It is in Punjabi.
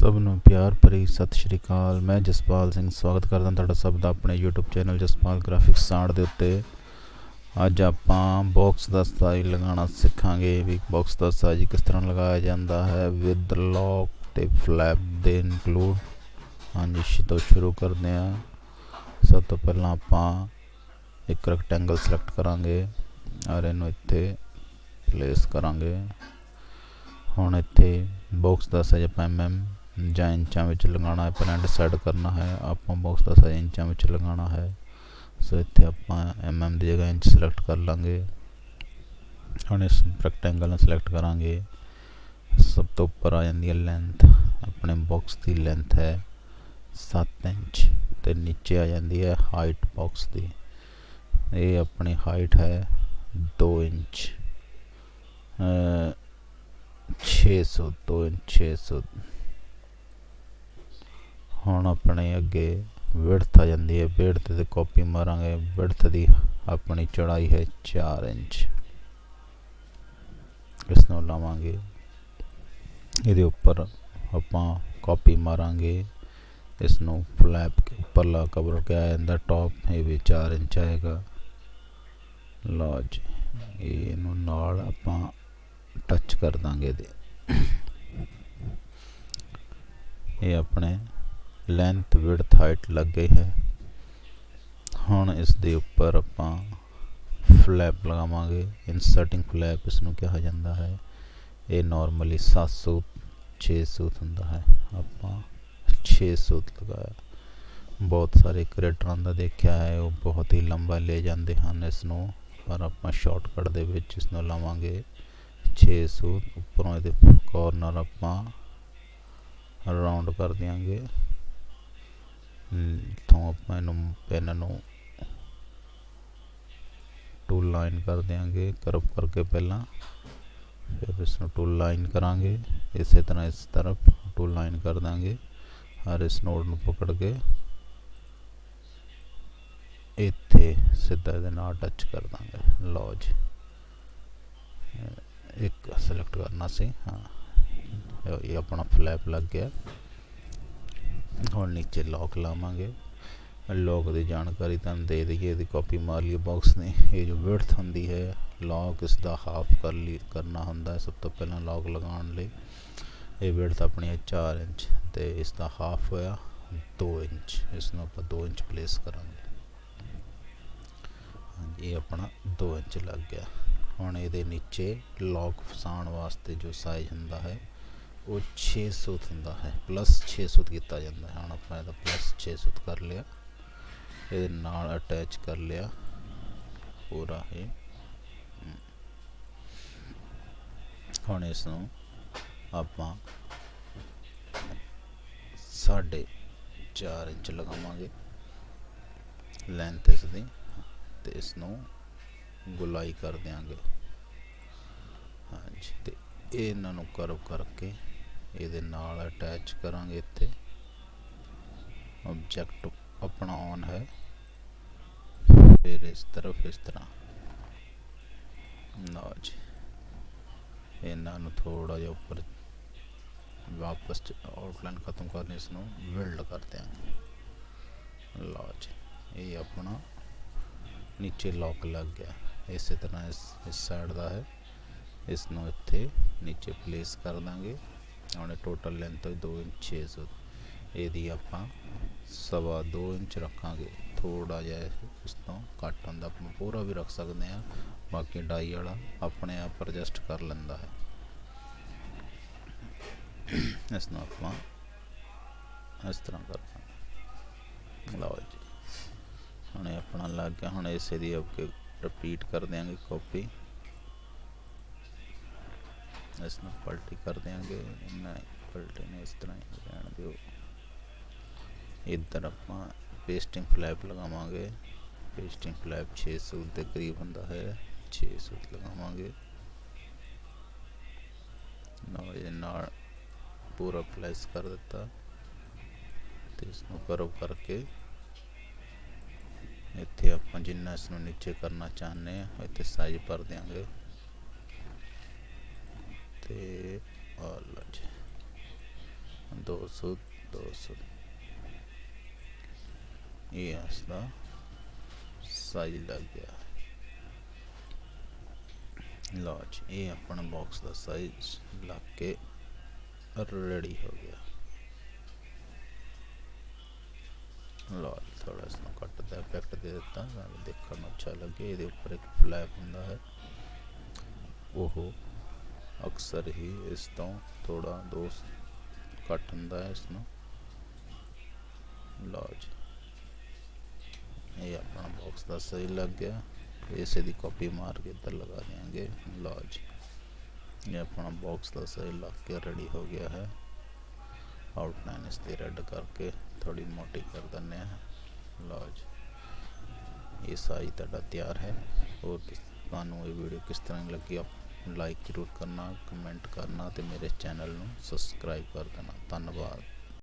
ਸਭ ਨੂੰ ਪਿਆਰ ਭਰੀ ਸਤਿ ਸ਼੍ਰੀ ਅਕਾਲ। ਮੈਂ ਜਸਪਾਲ ਸਿੰਘ ਸਵਾਗਤ ਕਰਦਾ ਤੁਹਾਡਾ ਸਭ ਦਾ ਆਪਣੇ YouTube channel Jaspal graphics art ਦੇ ਉੱਤੇ। ਅੱਜ ਆਪਾਂ ਬਾਕਸ ਦਾ ਸਾਈਜ਼ ਲਗਾਉਣਾ ਸਿੱਖਾਂਗੇ ਵੀ ਬਾਕਸ ਦਾ ਸਾਈਜ਼ ਕਿਸ ਤਰ੍ਹਾਂ ਲਗਾਇਆ ਜਾਂਦਾ ਹੈ ਵਿਦ ਲੌਕ ਤੇ ਫਲੈਪ ਦੇ ਇਨਕਲੂਡ। ਹਾਂਜੀ, ਤੋਂ ਸ਼ੁਰੂ ਕਰਦੇ ਹਾਂ। ਸਭ ਤੋਂ ਪਹਿਲਾਂ ਆਪਾਂ ਇੱਕ ਰੈਕਟੈਂਗਲ ਸਿਲੈਕਟ ਕਰਾਂਗੇ ਔਰ ਇਹਨੂੰ ਇੱਥੇ ਪਲੇਸ ਕਰਾਂਗੇ। ਹੁਣ ਇੱਥੇ ਬਾਕਸ ਦਾ ਸਾਈਜ਼ ਆਪਾਂ ਜਾਂ ਇੰਚਾਂ ਵਿੱਚ ਲਗਾਉਣਾ ਹੈ, ਪਹਿਲਾਂ ਡਿਸਾਈਡ ਕਰਨਾ ਹੈ ਆਪਾਂ ਬਾਕਸ ਦਾ ਸਾਈਜ਼ ਇੰਚਾਂ ਵਿੱਚ ਲਗਾਉਣਾ ਹੈ। ਸੋ ਇੱਥੇ ਆਪਾਂ ਦੀ ਜਗ੍ਹਾ ਇੰਚ ਸਿਲੈਕਟ ਕਰ ਲਾਂਗੇ। ਹੁਣ ਇਸ ਰੈਕਟੈਂਗਲ ਨੂੰ ਸਿਲੈਕਟ ਕਰਾਂਗੇ। ਸਭ ਤੋਂ ਉੱਪਰ ਆ ਜਾਂਦੀ ਹੈ ਲੈਂਥ। ਆਪਣੇ ਬਾਕਸ ਦੀ ਲੈਂਥ ਹੈ 7 ਇੰਚ ਤੇ ਨੀਚੇ ਆ ਜਾਂਦੀ ਹੈ ਹਾਈਟ ਬਾਕਸ ਦੀ। ਇਹ ਆਪਣੀ ਹਾਈਟ ਹੈ 2 ਇੰਚ 2 ਇੰਚ 600। ਹੁਣ ਆਪਣੇ ਅੱਗੇ ਵਿਡਥ ਆ ਜਾਂਦੀ ਹੈ। ਵਿਡਥ ਤੇ ਕਾਪੀ ਮਾਰਾਂਗੇ। ਵਿਡਥ ਦੀ ਆਪਣੀ ਚੌੜਾਈ ਹੈ 4 ਇੰਚ। ਇਸ ਨੂੰ ਲਾਵਾਂਗੇ। ਇਹਦੇ ਉੱਪਰ ਆਪਾਂ ਕਾਪੀ ਮਾਰਾਂਗੇ। ਇਸ ਨੂੰ ਫਲੈਪ ਕੇ ਉੱਪਰਲਾ ਕਵਰ ਕਿਹਾ ਜਾਂਦਾ ਟੌਪ। ਇਹ ਵੀ 4 ਇੰਚ ਆਏਗਾ। ਲਓ ਜੀ, ਇਹਨੂੰ ਨਾਲ ਆਪਾਂ ਟੱਚ ਕਰ ਦਾਂਗੇ ਇਹਦੇ। ਇਹ ਆਪਣੇ ਲੈਂਥ ਵਿਡਥ ਹਾਈਟ ਲੱਗ ਗਈ ਹੈ। ਹੁਣ ਇਸ ਦੇ ਉੱਪਰ ਆਪਾਂ ਫਲੈਪ ਲਗਾਵਾਂਗੇ। ਇਨਸਰਟਿੰਗ ਫਲੈਪ ਇਸ ਨੂੰ ਕਿਹਾ ਜਾਂਦਾ ਹੈ। ਇਹ ਨਾਰਮਲੀ 700 600 ਹੁੰਦਾ ਹੈ। ਆਪਾਂ 600 ਲਗਾਇਆ। ਬਹੁਤ ਸਾਰੇ ਕ੍ਰੀਏਟਰਾਂ ਦਾ ਦੇਖਿਆ ਹੈ ਉਹ ਬਹੁਤ ਹੀ ਲੰਬਾ ਲੈ ਜਾਂਦੇ ਹਨ ਇਸ ਨੂੰ, ਪਰ ਆਪਾਂ ਸ਼ਾਰਟਕਟ ਦੇ ਵਿੱਚ ਇਸ ਨੂੰ ਲਾਵਾਂਗੇ 600। ਉੱਪਰੋਂ ਇਹਦੇ ਕਾਰਨਰ ਆਪਾਂ ਰਾਉਂਡ ਕਰ ਦਿਆਂਗੇ। ਇੱਥੋਂ ਆਪਾਂ ਇਹਨੂੰ ਪੈਨ ਨੂੰ ਟੂ ਲਾਈਨ ਕਰ ਦਿਆਂਗੇ ਕਰਵ ਕਰਕੇ ਪਹਿਲਾਂ, ਫਿਰ ਇਸ ਨੂੰ ਟੂ ਲਾਈਨ ਕਰਾਂਗੇ। ਇਸੇ ਤਰ੍ਹਾਂ ਇਸ ਤਰਫ ਟੂ ਲਾਈਨ ਕਰ ਦਾਂਗੇ ਔਰ ਇਸ ਨੋਡ ਨੂੰ ਪਕੜ ਕੇ ਇੱਥੇ ਸਿੱਧਾ ਇਹਦੇ ਨਾਲ ਟੱਚ ਕਰ ਦਾਂਗੇ। ਲਓ ਜੀ, ਇੱਕ ਸਿਲੈਕਟ ਕਰਨਾ ਸੀ। ਹਾਂ, ਇਹ ਆਪਣਾ ਫਲੈਪ ਲੱਗ ਗਿਆ। ਹੁਣ ਨੀਚੇ ਲੌਕ ਲਾਵਾਂਗੇ। ਲੌਕ ਦੀ ਜਾਣਕਾਰੀ ਤੁਹਾਨੂੰ ਦੇ ਦਈਏ, ਇਹਦੀ ਕਾਪੀ ਮਾਰ ਲਈ ਬਾਕਸ ਨੇ। ਇਹ ਜੋ ਵਿਡਥ ਹੁੰਦੀ ਹੈ ਲੌਕ ਇਸ ਦਾ ਹਾਫ ਕਰਨਾ ਹੁੰਦਾ ਹੈ। ਸਭ ਤੋਂ ਪਹਿਲਾਂ ਲੌਕ ਲਗਾਉਣ ਲਈ ਇਹ ਵਿਡਥ ਆਪਣੀ ਹੈ 4 ਇੰਚ ਤੇ ਇਸ ਦਾ ਹਾਫ ਹੋਇਆ 2 ਇੰਚ। ਇਸ ਨੂੰ ਆਪਾਂ 2 ਇੰਚ ਪਲੇਸ ਕਰਾਂਗੇ। ਹਾਂਜੀ, ਇਹ ਆਪਣਾ 2 ਇੰਚ ਲੱਗ ਗਿਆ। ਹੁਣ ਇਹਦੇ ਨੀਚੇ ਲੌਕ ਫਸਾਉਣ ਵਾਸਤੇ ਜੋ ਸਾਈਜ਼ ਹੁੰਦਾ ਹੈ ਉਹ 600 ਹੁੰਦਾ ਹੈ। ਪਲੱਸ 600 ਕੀਤਾ ਜਾਂਦਾ ਹੈ। ਹੁਣ ਆਪਾਂ ਇਹਦਾ ਪਲੱਸ 600 ਕਰ ਲਿਆ। ਇਹਦੇ ਨਾਲ ਅਟੈਚ ਕਰ ਲਿਆ ਪੂਰਾ ਇਹ। ਹੁਣ ਇਸ ਨੂੰ ਆਪਾਂ 4.5 ਇੰਚ ਲਗਾਵਾਂਗੇ ਲੈਂਥ ਇਸ ਦੀ ਤੇ ਇਸ ਨੂੰ ਗੁਲਾਈ ਕਰ ਦਿਆਂਗੇ। ਹਾਂਜੀ, ਤੇ ਇਹਨਾਂ ਨੂੰ ਕਰਵ ਕਰਕੇ ਇਹਦੇ ਨਾਲ ਅਟੈਚ ਕਰਾਂਗੇ। ਇੱਥੇ ਆਬਜੈਕਟ ਆਪਣਾ ਔਨ ਹੈ। ਫਿਰ ਇਸ ਤਰਫ ਇਸ ਤਰ੍ਹਾਂ। ਲਓ ਜੀ, ਇਹਨਾਂ ਨੂੰ ਥੋੜਾ ਜਿਹਾ ਉੱਪਰ ਵਾਪਸ ਆਊਟਲਾਈਨ ਖਤਮ ਕਰਨੀ, ਇਸ ਨੂੰ ਬਿਲਡ ਕਰ ਦਿਆਂਗੇ। ਲਓ ਜੀ, ਇਹ ਆਪਣਾ ਨੀਚੇ ਲੌਕ ਲੱਗ ਗਿਆ। ਇਸੇ ਤਰ੍ਹਾਂ ਇਸ ਸਾਈਡ ਦਾ ਹੈ। ਇਸ ਨੂੰ ਇੱਥੇ ਨੀਚੇ ਪਲੇਸ ਕਰ ਦਾਂਗੇ। ਹੁਣ ਟੋਟਲ ਲੈਂਥ 2 ਇੰਚ 600। ਇਹਦੀ ਆਪਾਂ 2.25 ਇੰਚ ਰੱਖਾਂਗੇ। ਥੋੜਾ ਜਿਹਾ ਇਸ ਤੋਂ ਘੱਟ ਹੁੰਦਾ, ਆਪਾਂ ਪੂਰਾ ਵੀ ਰੱਖ ਸਕਦੇ ਹਾਂ। ਬਾਕੀ ਡਾਈ ਵਾਲਾ ਆਪਣੇ ਆਪ ਐਡਜਸਟ ਕਰ ਲੈਂਦਾ ਹੈ। ਇਸ ਨੂੰ ਆਪਾਂ ਇਸ ਤਰ੍ਹਾਂ ਕਰਾਂਗੇ। ਲਓ ਜੀ, ਹੁਣ ਇਹ ਆਪਣਾ ਲੱਗ ਗਿਆ। ਹੁਣ ਇਸੇ ਦੀ ਅੱਗੇ ਰਿਪੀਟ ਕਰ ਦਿਆਂਗੇ ਕਾਪੀ। ਇਸ ਨੂੰ ਪਲਟੀ ਕਰ ਦਿਆਂਗੇ। ਪਲਟੀ ਨੇ ਇਸ ਤਰ੍ਹਾਂ ਹੀ ਰਹਿਣ ਦਿਓ। ਇੱਧਰ ਆਪਾਂ ਪੇਸਟਿੰਗ ਫਲੈਪ ਲਗਾਵਾਂਗੇ। ਪੇਸਟਿੰਗ ਫਲੈਪ 600 ਦੇ ਕਰੀਬ ਹੁੰਦਾ ਹੈ। 600 ਲਗਾਵਾਂਗੇ। ਨਾਲ ਪੂਰਾ ਪਲੇਸ ਕਰ ਦਿੱਤਾ ਤੇ ਇਸ ਨੂੰ ਕਰਵ ਕਰਕੇ ਇੱਥੇ ਆਪਾਂ ਜਿੰਨਾ ਇਸ ਨੂੰ ਨੀਚੇ ਕਰਨਾ ਚਾਹੁੰਦੇ ਹਾਂ ਇੱਥੇ ਸਾਈਜ਼ ਭਰ ਦਿਆਂਗੇ। ਤੇ 200 200 ਇਹ ਇਸ ਦਾ ਸਾਈਜ਼ ਲੱਗ ਗਿਆ। ਲਓ ਜੀ ਇਹ ਆਪਣਾ ਬਾਕਸ ਦਾ ਸਾਈਜ਼ ਲੱਗ ਕੇ रेडी हो गया। लो थोड़ा इसमें कट का इफेक्ट दे देता देखने में अच्छा लगे। ये उपर एक फ्लैप होंदा है वो अक्सर ही इस तो थोड़ा दो कट होंदा है इसमें। लो जी ये अपना बॉक्स का सही लग गया। इसे दी कॉपी मार के इधर लगा देंगे। लो जी ये अपना बॉक्स का सही लग के रेडी हो गया है। आउटलाइन इसकी रेड करके थोड़ी मोटी कर देने हैं। लो जी ये साइज तुहाडा तैयार है। और तुहानू ये वीडियो किस तरह लगी आप लाइक जरूर करना, कमेंट करना तो मेरे चैनल नू सबसक्राइब कर देना। धन्यवाद।